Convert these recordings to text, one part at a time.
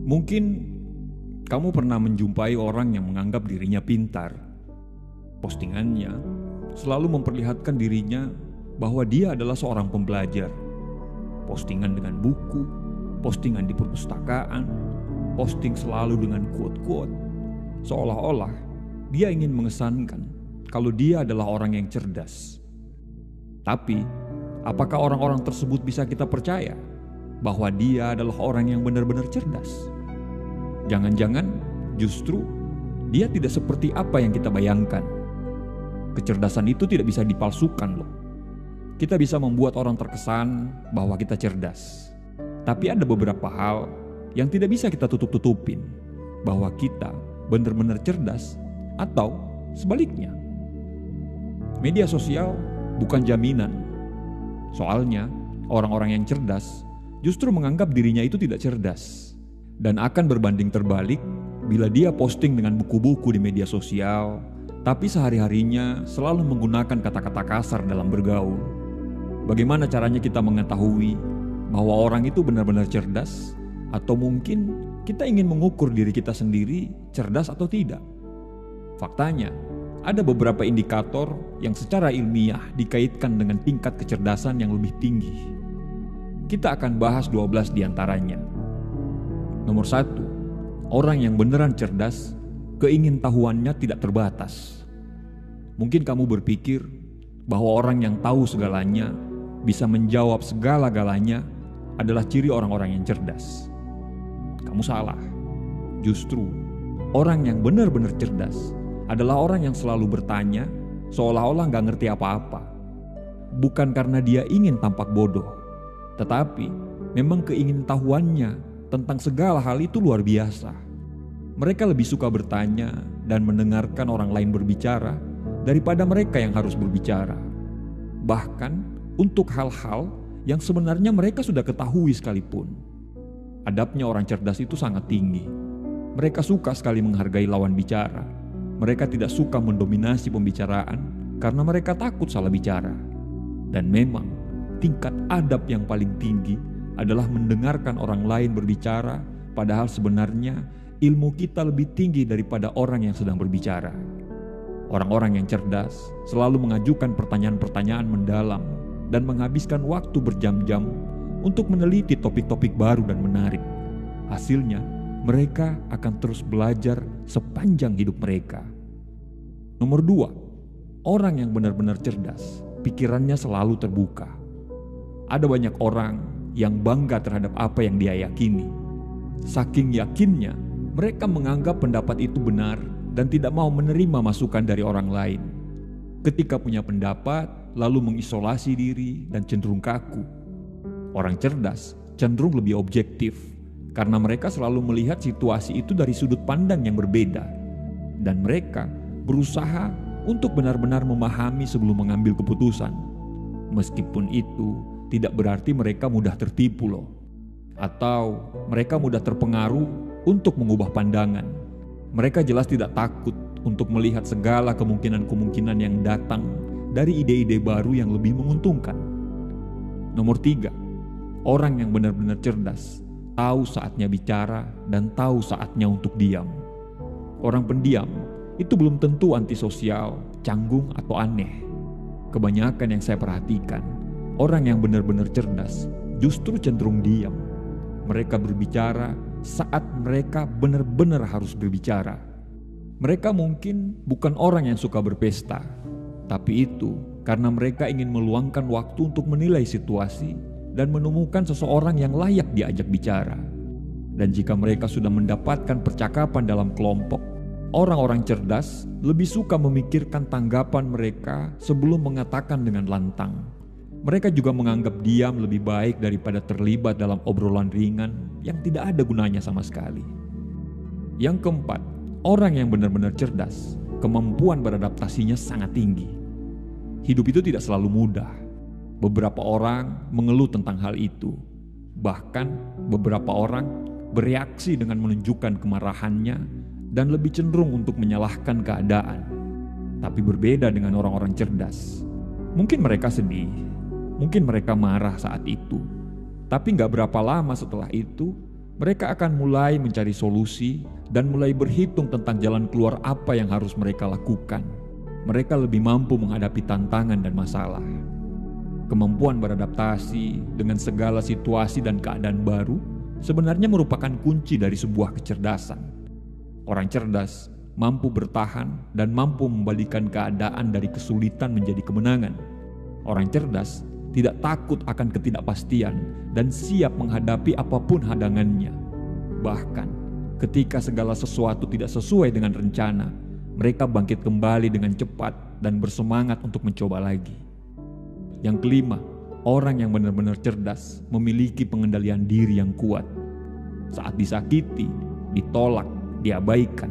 Mungkin kamu pernah menjumpai orang yang menganggap dirinya pintar. Postingannya selalu memperlihatkan dirinya bahwa dia adalah seorang pembelajar. Postingan dengan buku, postingan di perpustakaan, posting selalu dengan quote-quote. Seolah-olah dia ingin mengesankan kalau dia adalah orang yang cerdas. Tapi, apakah orang-orang tersebut bisa kita percaya bahwa dia adalah orang yang benar-benar cerdas? Jangan-jangan justru dia tidak seperti apa yang kita bayangkan. Kecerdasan itu tidak bisa dipalsukan loh. Kita bisa membuat orang terkesan bahwa kita cerdas. Tapi ada beberapa hal yang tidak bisa kita tutup-tutupin, bahwa kita benar-benar cerdas atau sebaliknya. Media sosial bukan jaminan. Soalnya orang-orang yang cerdas justru menganggap dirinya itu tidak cerdas, dan akan berbanding terbalik bila dia posting dengan buku-buku di media sosial, tapi sehari-harinya selalu menggunakan kata-kata kasar dalam bergaul. Bagaimana caranya kita mengetahui bahwa orang itu benar-benar cerdas, atau mungkin kita ingin mengukur diri kita sendiri cerdas atau tidak? Faktanya, ada beberapa indikator yang secara ilmiah dikaitkan dengan tingkat kecerdasan yang lebih tinggi. Kita akan bahas 12 diantaranya. Nomor 1, orang yang beneran cerdas, keingintahuannya tidak terbatas. Mungkin kamu berpikir bahwa orang yang tahu segalanya, bisa menjawab segala-galanya adalah ciri orang-orang yang cerdas. Kamu salah. Justru, orang yang benar-benar cerdas adalah orang yang selalu bertanya seolah-olah gak ngerti apa-apa. Bukan karena dia ingin tampak bodoh, tetapi memang keingintahuannya tentang segala hal itu luar biasa. Mereka lebih suka bertanya dan mendengarkan orang lain berbicara daripada mereka yang harus berbicara. Bahkan untuk hal-hal yang sebenarnya mereka sudah ketahui sekalipun. Adabnya orang cerdas itu sangat tinggi. Mereka suka sekali menghargai lawan bicara. Mereka tidak suka mendominasi pembicaraan karena mereka takut salah bicara. Dan memang tingkat adab yang paling tinggi adalah mendengarkan orang lain berbicara, padahal sebenarnya ilmu kita lebih tinggi daripada orang yang sedang berbicara. Orang-orang yang cerdas selalu mengajukan pertanyaan-pertanyaan mendalam dan menghabiskan waktu berjam-jam untuk meneliti topik-topik baru dan menarik. Hasilnya, mereka akan terus belajar sepanjang hidup mereka. Nomor 2, orang yang benar-benar cerdas, pikirannya selalu terbuka. Ada banyak orang yang bangga terhadap apa yang dia yakini. Saking yakinnya, mereka menganggap pendapat itu benar dan tidak mau menerima masukan dari orang lain. Ketika punya pendapat, lalu mengisolasi diri dan cenderung kaku. Orang cerdas cenderung lebih objektif karena mereka selalu melihat situasi itu dari sudut pandang yang berbeda, dan mereka berusaha untuk benar-benar memahami sebelum mengambil keputusan. Meskipun itu tidak berarti mereka mudah tertipu loh, atau mereka mudah terpengaruh untuk mengubah pandangan. Mereka jelas tidak takut untuk melihat segala kemungkinan-kemungkinan yang datang dari ide-ide baru yang lebih menguntungkan. Nomor 3, orang yang benar-benar cerdas tahu saatnya bicara dan tahu saatnya untuk diam. Orang pendiam itu belum tentu antisosial, canggung, atau aneh. Kebanyakan yang saya perhatikan, orang yang benar-benar cerdas justru cenderung diam. Mereka berbicara saat mereka benar-benar harus berbicara. Mereka mungkin bukan orang yang suka berpesta, tapi itu karena mereka ingin meluangkan waktu untuk menilai situasi dan menemukan seseorang yang layak diajak bicara. Dan jika mereka sudah mendapatkan percakapan dalam kelompok, orang-orang cerdas lebih suka memikirkan tanggapan mereka sebelum mengatakan dengan lantang. Mereka juga menganggap diam lebih baik daripada terlibat dalam obrolan ringan yang tidak ada gunanya sama sekali. Yang keempat, orang yang benar-benar cerdas, kemampuan beradaptasinya sangat tinggi. Hidup itu tidak selalu mudah. Beberapa orang mengeluh tentang hal itu. Bahkan beberapa orang bereaksi dengan menunjukkan kemarahannya dan lebih cenderung untuk menyalahkan keadaan. Tapi berbeda dengan orang-orang cerdas. Mungkin mereka sedih, mungkin mereka marah saat itu. Tapi gak berapa lama setelah itu, Mereka akan mulai mencari solusi dan mulai berhitung tentang jalan keluar apa yang harus mereka lakukan. Mereka lebih mampu menghadapi tantangan dan masalah. Kemampuan beradaptasi dengan segala situasi dan keadaan baru sebenarnya merupakan kunci dari sebuah kecerdasan. Orang cerdas mampu bertahan dan mampu membalikan keadaan dari kesulitan menjadi kemenangan. Orang cerdas tidak takut akan ketidakpastian dan siap menghadapi apapun hadangannya. Bahkan ketika segala sesuatu tidak sesuai dengan rencana, mereka bangkit kembali dengan cepat dan bersemangat untuk mencoba lagi. Yang kelima, orang yang benar-benar cerdas memiliki pengendalian diri yang kuat. Saat disakiti, ditolak, diabaikan,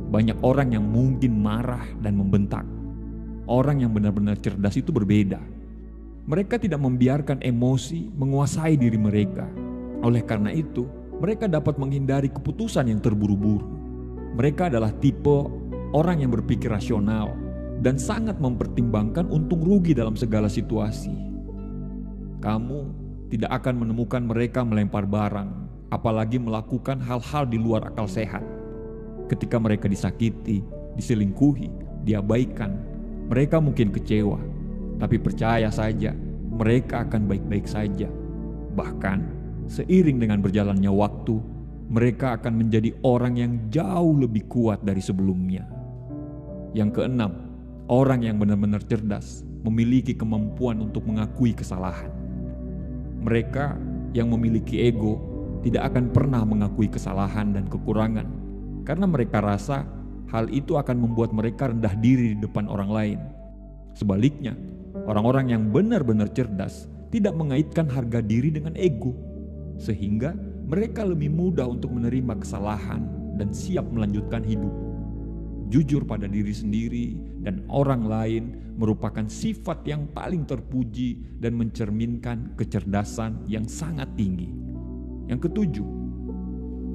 banyak orang yang mungkin marah dan membentak. Orang yang benar-benar cerdas itu berbeda. Mereka tidak membiarkan emosi menguasai diri mereka. Oleh karena itu, mereka dapat menghindari keputusan yang terburu-buru. Mereka adalah tipe orang yang berpikir rasional dan sangat mempertimbangkan untung rugi dalam segala situasi. Kamu tidak akan menemukan mereka melempar barang, apalagi melakukan hal-hal di luar akal sehat. Ketika mereka disakiti, diselingkuhi, diabaikan, mereka mungkin kecewa. Tapi percaya saja, mereka akan baik-baik saja. Bahkan, seiring dengan berjalannya waktu, mereka akan menjadi orang yang jauh lebih kuat dari sebelumnya. Yang keenam, orang yang benar-benar cerdas memiliki kemampuan untuk mengakui kesalahan. Mereka yang memiliki ego tidak akan pernah mengakui kesalahan dan kekurangan, karena mereka rasa hal itu akan membuat mereka rendah diri di depan orang lain. Sebaliknya, orang-orang yang benar-benar cerdas tidak mengaitkan harga diri dengan ego, sehingga mereka lebih mudah untuk menerima kesalahan dan siap melanjutkan hidup. Jujur pada diri sendiri dan orang lain merupakan sifat yang paling terpuji dan mencerminkan kecerdasan yang sangat tinggi. Yang ketujuh,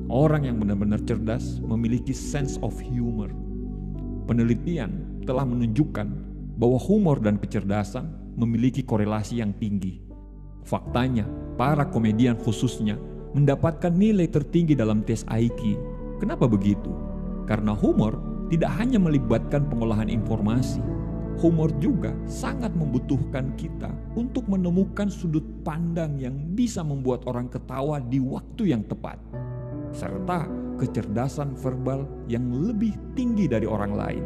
orang yang benar-benar cerdas memiliki sense of humor. Penelitian telah menunjukkan bahwa humor dan kecerdasan memiliki korelasi yang tinggi. Faktanya, para komedian khususnya mendapatkan nilai tertinggi dalam tes IQ. Kenapa begitu? Karena humor tidak hanya melibatkan pengolahan informasi. Humor juga sangat membutuhkan kita untuk menemukan sudut pandang yang bisa membuat orang ketawa di waktu yang tepat, serta kecerdasan verbal yang lebih tinggi dari orang lain.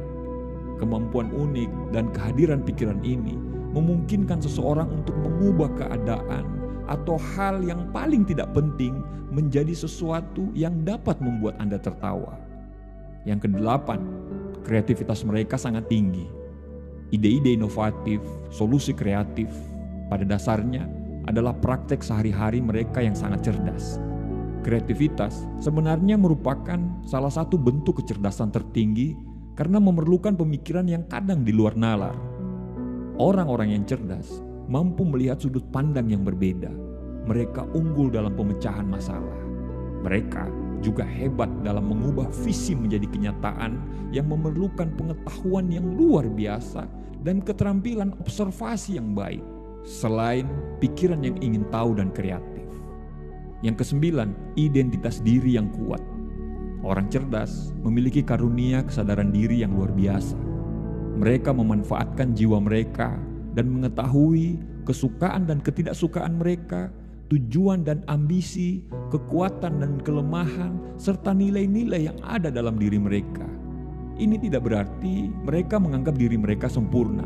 Kemampuan unik dan kehadiran pikiran ini memungkinkan seseorang untuk mengubah keadaan atau hal yang paling tidak penting menjadi sesuatu yang dapat membuat Anda tertawa. Yang kedelapan, kreativitas mereka sangat tinggi. Ide-ide inovatif, solusi kreatif, pada dasarnya adalah praktek sehari-hari mereka yang sangat cerdas. Kreativitas sebenarnya merupakan salah satu bentuk kecerdasan tertinggi karena memerlukan pemikiran yang kadang di luar nalar. Orang-orang yang cerdas mampu melihat sudut pandang yang berbeda. Mereka unggul dalam pemecahan masalah. Mereka juga hebat dalam mengubah visi menjadi kenyataan yang memerlukan pengetahuan yang luar biasa dan keterampilan observasi yang baik, selain pikiran yang ingin tahu dan kreatif. Yang kesembilan, identitas diri yang kuat. Orang cerdas memiliki karunia kesadaran diri yang luar biasa. Mereka memanfaatkan jiwa mereka dan mengetahui kesukaan dan ketidaksukaan mereka, tujuan dan ambisi, kekuatan dan kelemahan, serta nilai-nilai yang ada dalam diri mereka. Ini tidak berarti mereka menganggap diri mereka sempurna.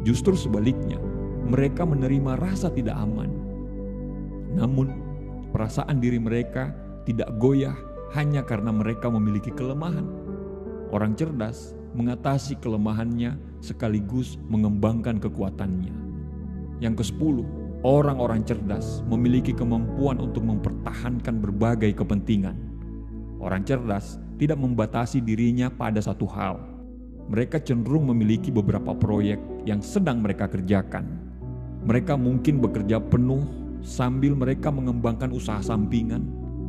Justru sebaliknya, mereka menerima rasa tidak aman. Namun, perasaan diri mereka tidak goyah hanya karena mereka memiliki kelemahan. Orang cerdas mengatasi kelemahannya sekaligus mengembangkan kekuatannya. Yang ke-10, orang-orang cerdas memiliki kemampuan untuk mempertahankan berbagai kepentingan. Orang cerdas tidak membatasi dirinya pada satu hal. Mereka cenderung memiliki beberapa proyek yang sedang mereka kerjakan. Mereka mungkin bekerja penuh sambil mereka mengembangkan usaha sampingan,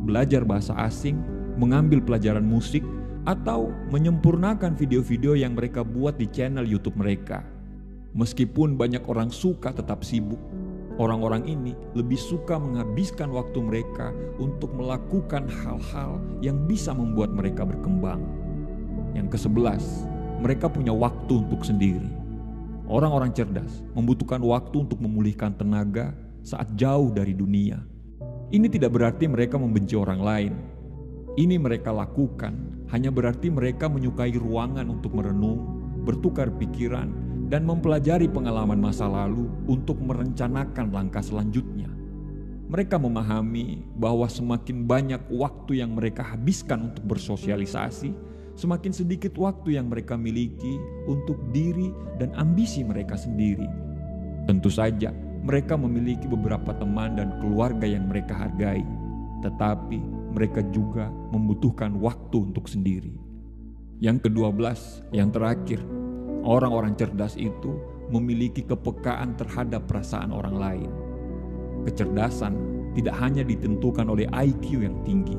belajar bahasa asing, mengambil pelajaran musik, atau menyempurnakan video-video yang mereka buat di channel YouTube mereka. Meskipun banyak orang suka tetap sibuk, Orang-orang ini lebih suka menghabiskan waktu mereka untuk melakukan hal-hal yang bisa membuat mereka berkembang. Yang ke-11, mereka punya waktu untuk sendiri. Orang-orang cerdas membutuhkan waktu untuk memulihkan tenaga saat jauh dari dunia. Ini tidak berarti mereka membenci orang lain. Ini mereka lakukan hanya berarti mereka menyukai ruangan untuk merenung, bertukar pikiran, dan mempelajari pengalaman masa lalu untuk merencanakan langkah selanjutnya. Mereka memahami bahwa semakin banyak waktu yang mereka habiskan untuk bersosialisasi, semakin sedikit waktu yang mereka miliki untuk diri dan ambisi mereka sendiri. Tentu saja, mereka memiliki beberapa teman dan keluarga yang mereka hargai, tetapi mereka juga membutuhkan waktu untuk sendiri. Yang ke-12, yang terakhir, orang-orang cerdas itu memiliki kepekaan terhadap perasaan orang lain. Kecerdasan tidak hanya ditentukan oleh IQ yang tinggi.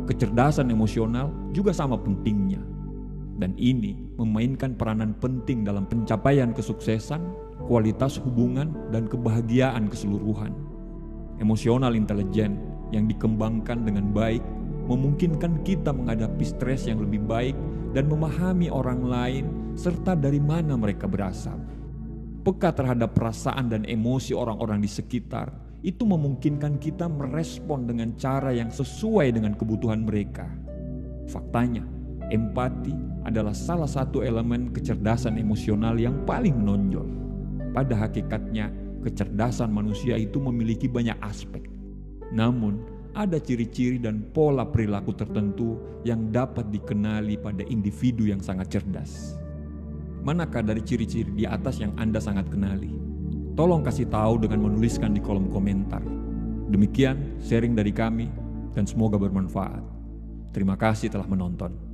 Kecerdasan emosional juga sama pentingnya. Dan ini memainkan peranan penting dalam pencapaian kesuksesan, kualitas hubungan, dan kebahagiaan keseluruhan. Emosional intelijen yang dikembangkan dengan baik memungkinkan kita menghadapi stres yang lebih baik dan memahami orang lain serta dari mana mereka berasal. Peka terhadap perasaan dan emosi orang-orang di sekitar itu memungkinkan kita merespon dengan cara yang sesuai dengan kebutuhan mereka. Faktanya, empati adalah salah satu elemen kecerdasan emosional yang paling menonjol. Pada hakikatnya, kecerdasan manusia itu memiliki banyak aspek. Namun, ada ciri-ciri dan pola perilaku tertentu yang dapat dikenali pada individu yang sangat cerdas. Manakah dari ciri-ciri di atas yang Anda sangat kenali? Tolong kasih tahu dengan menuliskan di kolom komentar. Demikian sharing dari kami dan semoga bermanfaat. Terima kasih telah menonton.